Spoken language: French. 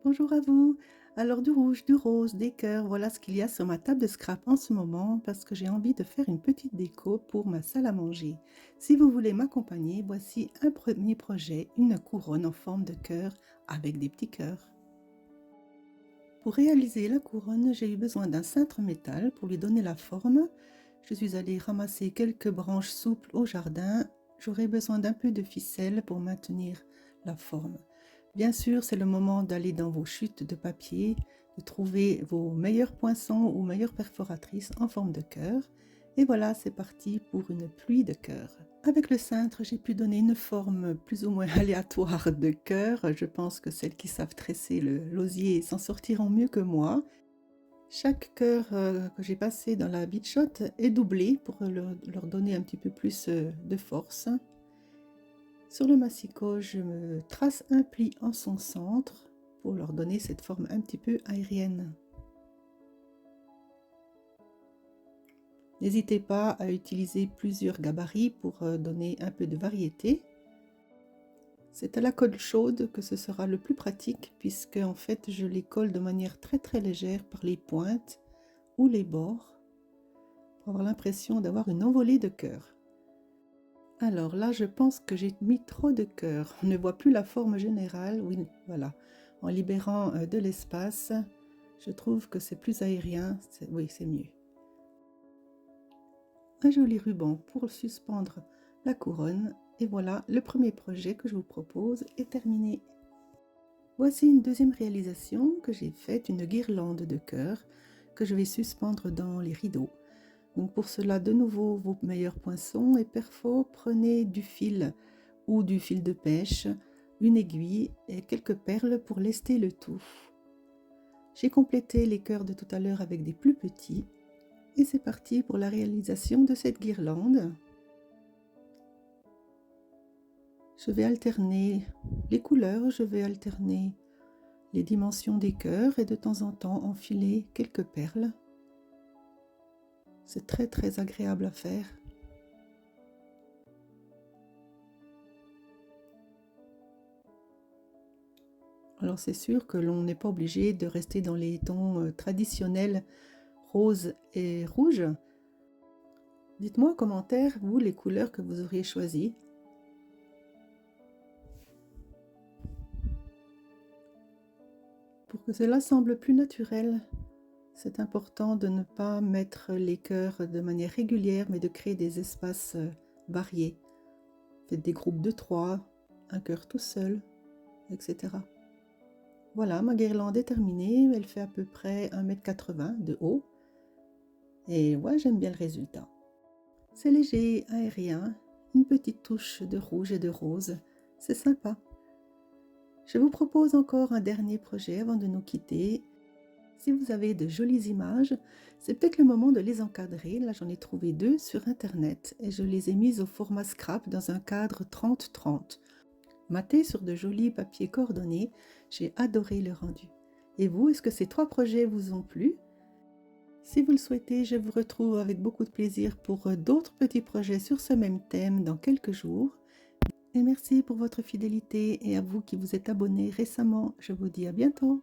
Bonjour à vous. Alors du rouge, du rose, des cœurs, voilà ce qu'il y a sur ma table de scrap en ce moment parce que j'ai envie de faire une petite déco pour ma salle à manger. Si vous voulez m'accompagner, voici un premier projet, une couronne en forme de cœur avec des petits cœurs. Pour réaliser la couronne, j'ai eu besoin d'un cintre métal pour lui donner la forme. Je suis allée ramasser quelques branches souples au jardin. J'aurai besoin d'un peu de ficelle pour maintenir la forme. Bien sûr, c'est le moment d'aller dans vos chutes de papier, de trouver vos meilleurs poinçons ou meilleures perforatrices en forme de cœur. Et voilà, c'est parti pour une pluie de cœurs. Avec le cintre, j'ai pu donner une forme plus ou moins aléatoire de cœur. Je pense que celles qui savent tresser le l'osier s'en sortiront mieux que moi. Chaque cœur que j'ai passé dans la Big Shot est doublé pour leur donner un petit peu plus de force. Sur le massicot, je me trace un pli en son centre pour leur donner cette forme un petit peu aérienne. N'hésitez pas à utiliser plusieurs gabarits pour donner un peu de variété. C'est à la colle chaude que ce sera le plus pratique puisque en fait je les colle de manière très légère par les pointes ou les bords pour avoir l'impression d'avoir une envolée de cœur. Alors là, je pense que j'ai mis trop de cœur. On ne voit plus la forme générale. Oui, voilà. En libérant de l'espace, je trouve que c'est plus aérien. Oui, c'est mieux. Un joli ruban pour suspendre la couronne. Et voilà, le premier projet que je vous propose est terminé. Voici une deuxième réalisation que j'ai faite, une guirlande de cœur que je vais suspendre dans les rideaux. Donc pour cela, de nouveau, vos meilleurs poinçons et perfos, prenez du fil ou du fil de pêche, une aiguille et quelques perles pour lester le tout. J'ai complété les cœurs de tout à l'heure avec des plus petits et c'est parti pour la réalisation de cette guirlande. Je vais alterner les couleurs, je vais alterner les dimensions des cœurs et de temps en temps enfiler quelques perles. C'est très agréable à faire. Alors c'est sûr que l'on n'est pas obligé de rester dans les tons traditionnels rose et rouge. Dites-moi en commentaire, vous, les couleurs que vous auriez choisies. Pour que cela semble plus naturel, c'est important de ne pas mettre les cœurs de manière régulière, mais de créer des espaces variés. Faites des groupes de 3, un cœur tout seul, etc. Voilà, ma guirlande est terminée. Elle fait à peu près 1,80 m de haut. Et ouais, j'aime bien le résultat. C'est léger, aérien, une petite touche de rouge et de rose. C'est sympa. Je vous propose encore un dernier projet avant de nous quitter. Si vous avez de jolies images, c'est peut-être le moment de les encadrer. Là, j'en ai trouvé 2 sur Internet et je les ai mises au format scrap dans un cadre 30-30. Maté sur de jolis papiers coordonnés, j'ai adoré le rendu. Et vous, est-ce que ces 3 projets vous ont plu? Si vous le souhaitez, je vous retrouve avec beaucoup de plaisir pour d'autres petits projets sur ce même thème dans quelques jours. Et merci pour votre fidélité et à vous qui vous êtes abonnés récemment. Je vous dis à bientôt.